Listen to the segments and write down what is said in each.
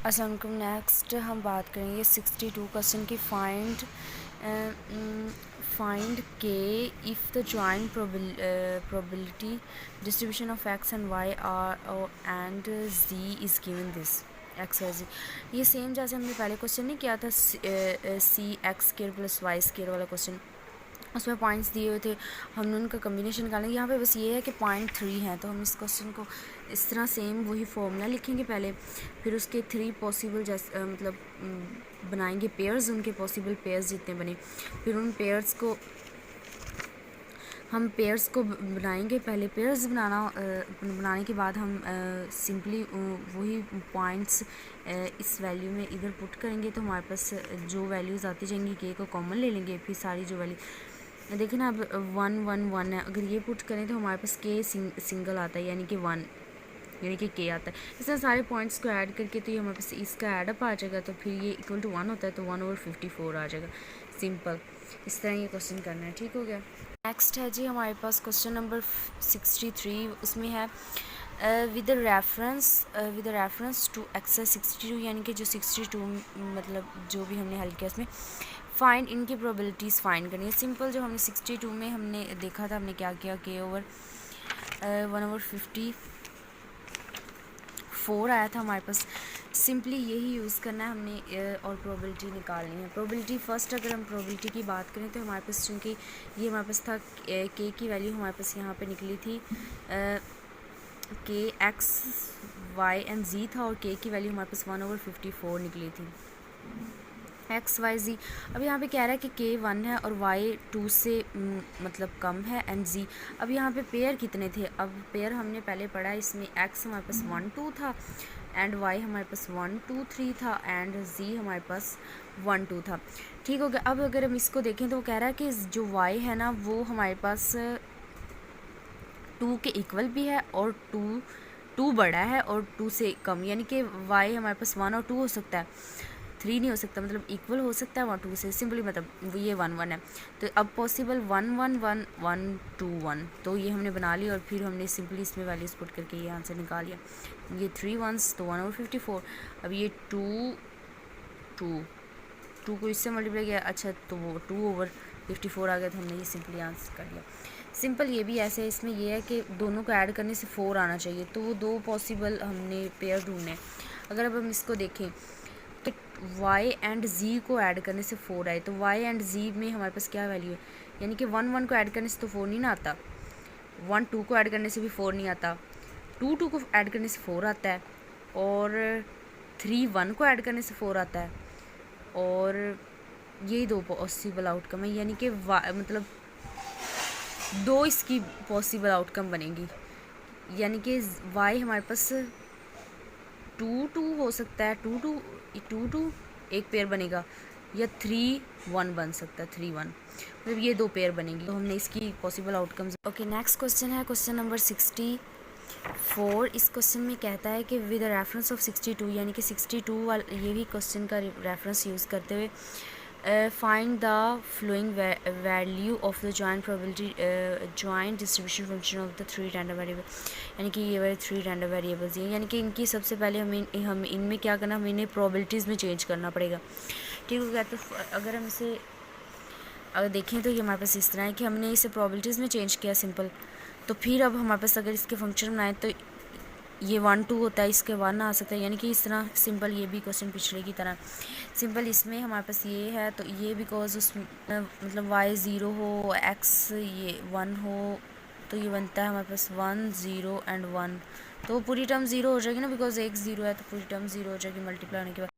अस्सलाम वालेकुम। नेक्स्ट हम बात करेंगे 62 क्वेश्चन की फाइंड के if the joint probability distribution of X and Y are and Z is given this X Y Z. ये सेम जैसे हमने पहले क्वेश्चन नहीं किया था C X square plus Y square वाला क्वेश्चन, उसमें पॉइंट्स दिए हुए थे, हमने उनका कम्बिनेशन निकालेंगे। यहाँ पे बस ये है कि 0.3 है, तो हम इस क्वेश्चन को इस तरह सेम वही फॉर्मूला लिखेंगे पहले, फिर उसके 3 पॉसिबल मतलब बनाएंगे पेयर्स, उनके पॉसिबल पेयर्स जितने बने, फिर उन पेयर्स को हम पेयर्स को बनाएंगे। पहले पेयर्स बनाने के बाद हम सिंपली वही पॉइंट्स इस वैल्यू में इधर पुट करेंगे, तो हमारे पास जो वैल्यूज़ आती जाएंगी के को कॉमन ले लेंगे, फिर सारी जो वैल्यू देखिए ना, अब 1 1 1 है, अगर ये पुट करें तो हमारे पास के सिंगल आता है, यानी कि 1, यानी कि के आता है। इस तरह सारे पॉइंट्स को ऐड करके तो ये हमारे पास इसका एडअप आ जाएगा, तो फिर ये इक्वल टू 1 होता है, तो 1/54 आ जाएगा। सिंपल इस तरह ये क्वेश्चन करना है, ठीक हो गया। नेक्स्ट है जी हमारे पास क्वेश्चन नंबर 63, उसमें है विद रेफरेंस टू एक्सरसाइज 62, यानी कि जो 62 मतलब जो भी हमने हल किया उसमें फाइंड इनकी प्रोबेबिलिटीज़ फाइंड करनी है। सिंपल जो हमने 62 में हमने देखा था, हमने क्या किया, के ओवर 1/54 आया था हमारे पास। सिंपली यही यूज़ करना है हमने और प्रोबेबिलिटी निकालनी है। प्रोबेबिलिटी फर्स्ट अगर हम प्रोबेबिलिटी की बात करें तो हमारे पास, चूँकि ये हमारे पास था के की वैल्यू हमारे पास यहाँ पे निकली थी, के एक्स वाई एंड जी था, और के की वैल्यू हमारे पास 1/54 निकली थी, एक्स वाई जी। अब यहाँ पे कह रहा है कि के 1 है और वाई 2 से मतलब कम है, एंड जी। अब यहाँ पे पेयर कितने थे, अब पेयर हमने पहले पढ़ा, इसमें एक्स हमारे पास 1 2 था, एंड वाई हमारे पास 1 2 3 था, एंड जी हमारे पास 1 2 था, ठीक हो गया। अब अगर हम इसको देखें तो वो कह रहा है कि जो वाई है ना वो हमारे पास 2 के इक्वल भी है, और 2 बड़ा है और 2 से कम, यानी कि वाई हमारे पास 1 और 2 हो सकता है, 3 नहीं हो सकता, मतलब इक्वल हो सकता है 1 2 से, सिंपली मतलब ये 1 1 है। तो अब पॉसिबल 1 1 1 1 2 1, तो ये हमने बना लिया, और फिर हमने सिंपली इसमें वैल्यूज पुट करके ये आंसर निकाल लिया। ये 3 1s तो 1/54। अब ये 2 को इससे मल्टीप्लाई किया, अच्छा तो वो 2/54 आ गया, तो हमने ये सिंपली आंसर कर लिया। सिंपल ये भी ऐसे है, इसमें ये है कि दोनों को ऐड करने से 4 आना चाहिए, तो वो 2 पॉसिबल हमने पेयर ढूंढने। अगर अब हम इसको देखें तो y एंड z को ऐड करने से 4 आए, तो y एंड z में हमारे पास क्या वैल्यू है, यानी कि 1 1 को ऐड करने से तो 4 नहीं ना आता, 1 2 को ऐड करने से भी 4 नहीं आता, 2 2 को ऐड करने से 4 आता है, और 3 1 को ऐड करने से 4 आता है, और यही 2 पॉसिबल आउटकम है, यानी कि मतलब 2 इसकी पॉसिबल आउटकम बनेंगी, यानी कि y हमारे पास 2 2 हो सकता है, 2 2 एक पेयर बनेगा, या 3 1 बन सकता है, 3 1, मतलब ये 2 पेयर बनेंगी, तो हमने इसकी possible outcomes. Okay, next question है क्वेश्चन नंबर 64। इस क्वेश्चन में कहता है कि विद रेफरेंस ऑफ 62, यानी कि 62 वाला ये भी क्वेश्चन का रेफरेंस यूज़ करते हुए find the flowing value of the joint probability joint distribution function of the 3 random variable, यानी कि ये वाले 3 रैंडम वेरिएबल्स हैं, यानी कि इनकी सबसे पहले हम इनमें क्या करना, हमें इन्हें प्रोबेबिलिटीज़ में चेंज करना पड़ेगा, ठीक हो गया। तो अगर हम इसे अगर देखें तो ये हमारे पास इस तरह है कि हमने इसे प्रोबेबिलिटीज़ में चेंज किया सिंपल, तो फिर अब हमारे पास अगर इसके फंक्शन बनाए तो ये 1 2 होता है, इसके 1 आ सकता है, यानी कि इस तरह सिंपल ये भी क्वेश्चन पिछले की तरह सिंपल। इसमें हमारे पास ये है, तो ये बिकॉज उस मतलब y 0 हो, x ये 1 हो, तो ये बनता है हमारे पास 1 0 एंड 1, तो पूरी टर्म 0 हो जाएगी ना, बिकॉज एक 0 है तो पूरी टर्म 0 हो जाएगी मल्टीप्लाई होने के बाद।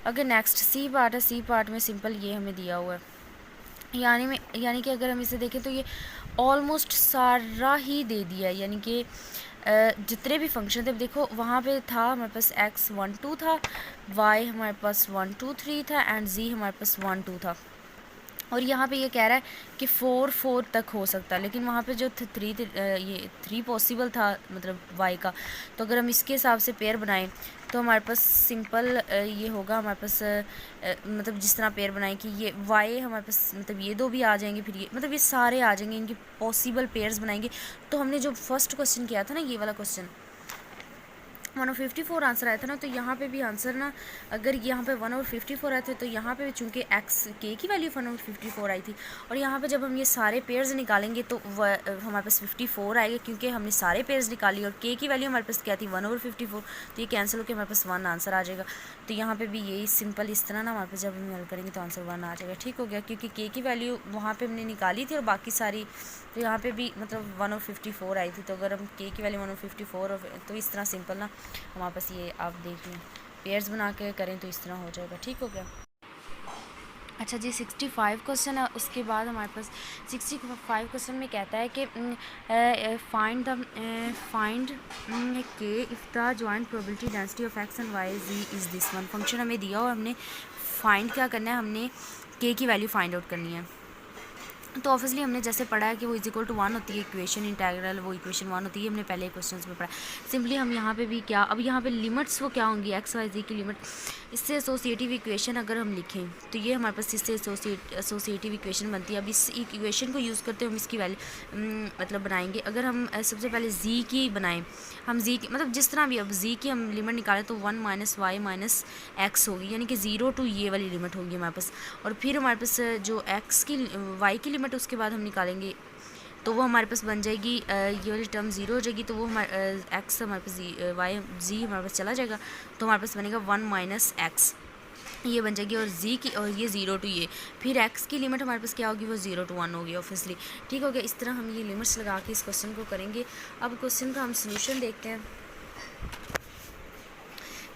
अगर नेक्स्ट सी पार्ट है, सी पार्ट में सिंपल ये हमें दिया हुआ है, यानी कि अगर हम इसे देखें तो ये ऑलमोस्ट सारा ही दे दिया है, यानी कि जितने भी फंक्शन थे देखो, वहाँ पे था हमारे पास x 1 2 था, y हमारे पास 1 2 3 था, एंड z हमारे पास 1 2 था, और यहाँ पे ये कह रहा है कि 4 4 तक हो सकता है, लेकिन वहाँ पे जो 3 ये 3 पॉसिबल था मतलब y का, तो अगर हम इसके हिसाब से पेयर बनाएं तो हमारे पास सिंपल ये होगा, हमारे पास मतलब जिस तरह पेयर बनाएं कि ये y हमारे पास मतलब ये 2 भी आ जाएंगे, फिर ये मतलब ये सारे आ जाएंगे, इनकी पॉसिबल पेयर्स बनाएंगे। तो हमने जो फर्स्ट क्वेश्चन किया था ना, ये वाला क्वेश्चन, 1/54 आंसर आया था ना, तो यहाँ पे भी आंसर ना, अगर यहाँ पे 1/54 आए थे तो यहाँ पे भी चूँकि एक्स के की वैल्यू 1/54 आई थी, और यहाँ पे जब हम ये सारे पेयर्स निकालेंगे तो हमारे पास 54 आएगा, क्योंकि हमने सारे पेयर्स निकाली और के की वैल्यू हमारे पास क्या थी 1/54, तो ये कैंसिल होकर हमारे पास 1 आंसर आ जाएगा। तो यहाँ पर भी यही सिंपल इस तरह ना हमारे पास जब हम हल करेंगे तो आंसर 1 आ जाएगा। ठीक हो गया, क्योंकि के की वैल्यू वहाँ पर हमने निकाली थी और बाकी सारी, तो यहाँ पे भी मतलब 1/54 आई थी, तो अगर हम के की वैल्यू 1/54 तो इस तरह सिंपल ना हमारे पास ये आप देख लें पेयर्स बना के करें तो इस तरह हो जाएगा। ठीक हो गया। अच्छा जी, 65 क्वेश्चन है, उसके बाद हमारे पास 65 क्वेश्चन में कहता है कि फाइंड के if the joint probability density of X and Y Z is this one. Function हमें दिया और हमने फाइंड क्या करना है, हमने के की वैल्यू फाइंड आउट करनी है। तो ऑब्वियसली हमने जैसे पढ़ा है कि वो इक्वल टू 1 होती है इक्वेशन इंटीग्रल, वो इक्वेशन 1 होती है, हमने पहले क्वेश्चन में पढ़ा। सिंपली हम यहाँ पे भी क्या, अब यहाँ पे लिमिट्स वो क्या होंगी, एक्स वाई जी की लिमिट, इससे एसोसिएटिव इक्वेशन अगर हम लिखें तो ये हमारे पास इससे एसोसिएटिव इक्वेशन बनती है। अब इस इक्वेशन को यूज़ करते हम इसकी वैल्यू मतलब बनाएंगे। अगर हम सबसे पहले जी की बनाएं, हम जी की मतलब जिस तरह भी, अब जी की हम लिमिट निकालें तो 1 - y - x होगी, यानी कि 0 टू ये वाली लिमिट होगी हमारे पास। और फिर हमारे पास जो एक्स की वाई की लिमिट उसके बाद हम निकालेंगे तो वो हमारे पास बन जाएगी, ये वाली टर्म 0 हो जाएगी, तो वो हमारे एक्स हमारे पास वाई जी हमारे पास चला जाएगा, तो हमारे पास बनेगा 1 - x ये बन जाएगी, और जी की और ये 0 टू ये, फिर एक्स की लिमिट हमारे पास क्या होगी, वो 0 टू 1 होगी ऑब्वियसली। ठीक हो गया। इस तरह हम ये लिमिट्स लगा के इस क्वेश्चन को करेंगे। अब क्वेश्चन का हम सोल्यूशन देखते हैं।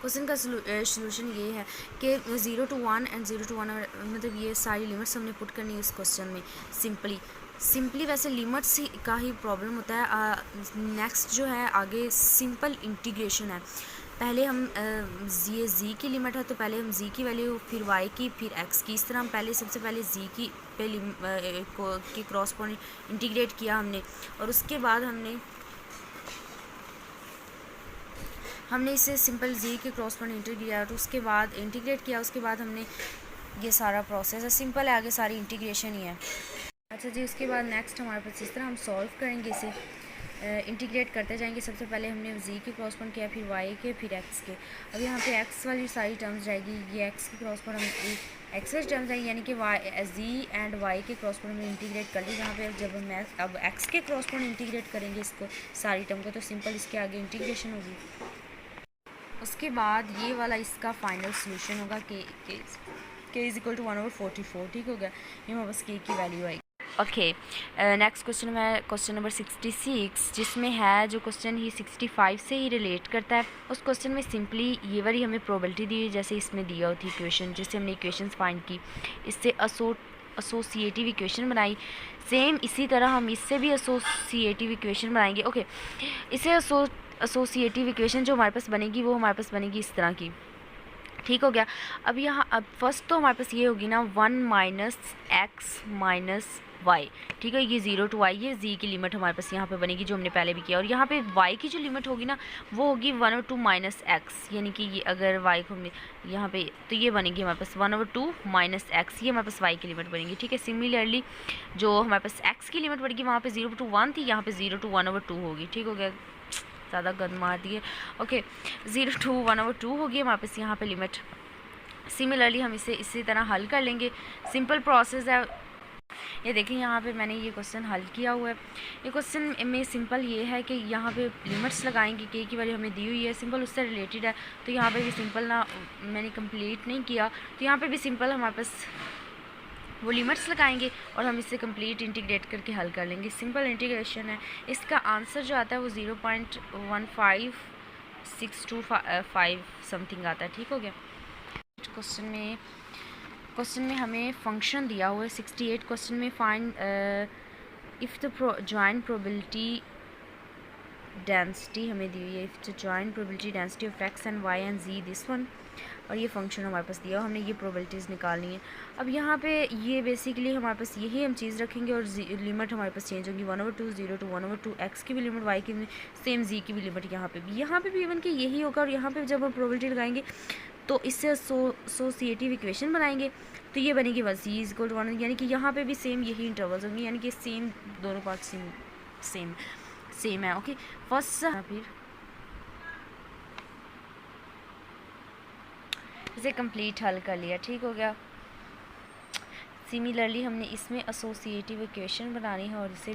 क्वेश्चन का सोल्यूशन ये है कि 0 टू 1 एंड 0 टू 1 मतलब ये सारी लिमिट्स हमने पुट करनी है इस क्वेश्चन में। सिंपली वैसे लिमिट्स का ही प्रॉब्लम होता है। नेक्स्ट जो है आगे सिंपल इंटीग्रेशन है। पहले हम ये जी की लिमिट है तो पहले हम जी की वैल्यू, फिर वाई की, फिर एक्स की, इस तरह हम पहले सबसे पहले जी की पे के क्रॉस पॉइंट इंटीग्रेट किया हमने, और उसके बाद हमने इसे सिंपल जी के क्रॉस पॉइंट इंटीग्रेट किया, और उसके बाद इंटीग्रेट किया, उसके बाद हमने ये सारा प्रोसेस है, सिंपल है, आगे सारी इंटीग्रेशन ही है। अच्छा जी, उसके बाद नेक्स्ट हमारे पास इस तरह हम सॉल्व करेंगे इसे, इंटीग्रेट करते जाएंगे। सबसे पहले हमने जी के क्रॉस पॉइंट किया, फिर वाई के, फिर एक्स के। अब यहाँ पे एक्स वाली सारी टर्म्स जाएगी, ये एक्स के क्रॉस पॉइंट हम एक्स वाली टर्म्स जाएगी, यानी कि वाई जी एंड वाई के क्रॉस पॉइंट में इंटीग्रेट कर ली। जहाँ पे जब हम अब एक्स के क्रॉस पॉइंट इंटीग्रेट करेंगे इसको सारी टर्म को, तो सिंपल इसके आगे इंटीग्रेशन होगी। उसके बाद ये वाला इसका फाइनल सोल्यूशन होगा के इज इक्वल टू 1/44। ठीक हो गया, ये हमारे पास के की वैल्यू आएगी। ओके, नेक्स्ट क्वेश्चन है क्वेश्चन नंबर 66, जिसमें है जो क्वेश्चन ही 65 से ही रिलेट करता है। उस क्वेश्चन में सिंपली ये वाली हमें प्रोबेबिलिटी दी हुई जैसे इसमें दिया होती इक्वेशन, जिससे हमने इक्वेशंस फाइंड की, इससे एसोसिएटिव इक्वेशन बनाई। सेम इसी तरह हम इससे भी एसोसिएटिव इक्वेशन बनाएंगे। ओके, इसे एसोसिएटिव इक्वेशन जो हमारे पास बनेगी वो हमारे पास बनेगी इस तरह की। ठीक हो गया। अब फर्स्ट तो हमारे पास ये होगी ना 1 - x - y। ठीक है, ये 0 टू y, ये z की लिमिट हमारे पास यहाँ पे बनेगी जो हमने पहले भी किया, और यहाँ पे y की जो लिमिट होगी ना वो होगी 1/2 - x, यानी कि ये अगर y को हमने यहाँ पे, तो ये बनेगी हमारे पास 1/2 - x, ये हमारे पास y की लिमिट बनेगी। ठीक है, सिमिलरली जो हमारे पास x की लिमिट बनेगी वहाँ पे 0 टू 1 थी, यहाँ पे 0 टू 1/2 होगी। ठीक हो गया, ज़्यादा गंद मार दिए। ओके, 0 टू 1/2 होगी हमारे पास यहाँ पे लिमिट। सिमिलरली हम इसे इसी तरह हल कर लेंगे, सिंपल प्रोसेस है। ये देखें, यहाँ पे मैंने ये क्वेश्चन हल किया हुआ है। ये क्वेश्चन में सिंपल ये है कि यहाँ पे लिमिट्स लगाएंगे, के की वैल्यू हमने दी हुई है, सिंपल उससे रिलेटेड है, तो यहाँ पे भी सिंपल ना मैंने कंप्लीट नहीं किया, तो यहाँ पे भी सिंपल हमारे पास वो लिमिट्स लगाएंगे और हम इसे कंप्लीट इंटीग्रेट करके हल कर लेंगे। सिंपल इंटीग्रेशन है। इसका आंसर जो आता है वो 0.15625 समथिंग आता है। ठीक हो गया। क्वेश्चन में हमें फंक्शन दिया हुआ है 68 क्वेश्चन में, find if the joint probability density हमें दी हुई है, if the joint probability density of X and Y and Z this one, और ये फंक्शन हमारे पास दिया, हमने ये प्रोबेबिलिटीज़ निकालनी है। अब यहाँ पे ये बेसिकली हमारे पास यही हम चीज़ रखेंगे और लिमिट हमारे पास चेंज होगी 1/2 0 टू 1/2 एक्स की भी लिमिट, वाई की भी सेम, जी की भी लिमिट यहाँ पे भी इवन कि यही होगा। और यहाँ पे जब हम प्रोबेबिलिटी लगाएंगे तो इससे एसोसिएटिव इक्वेशन बनाएंगे, तो ये बनेगी बस जी इज इक्वल टू 1, यानी कि यहाँ पे भी सेम यही इंटरवल्स होंगे, यानी कि सेम दोनों पार्ट सेम है। ओके, फर्स्ट फिर इसे कंप्लीट हल कर लिया, ठीक हो गया। सिमिलरली हमने इसमें एसोसिएटिव इक्वेशन बनानी है और इसे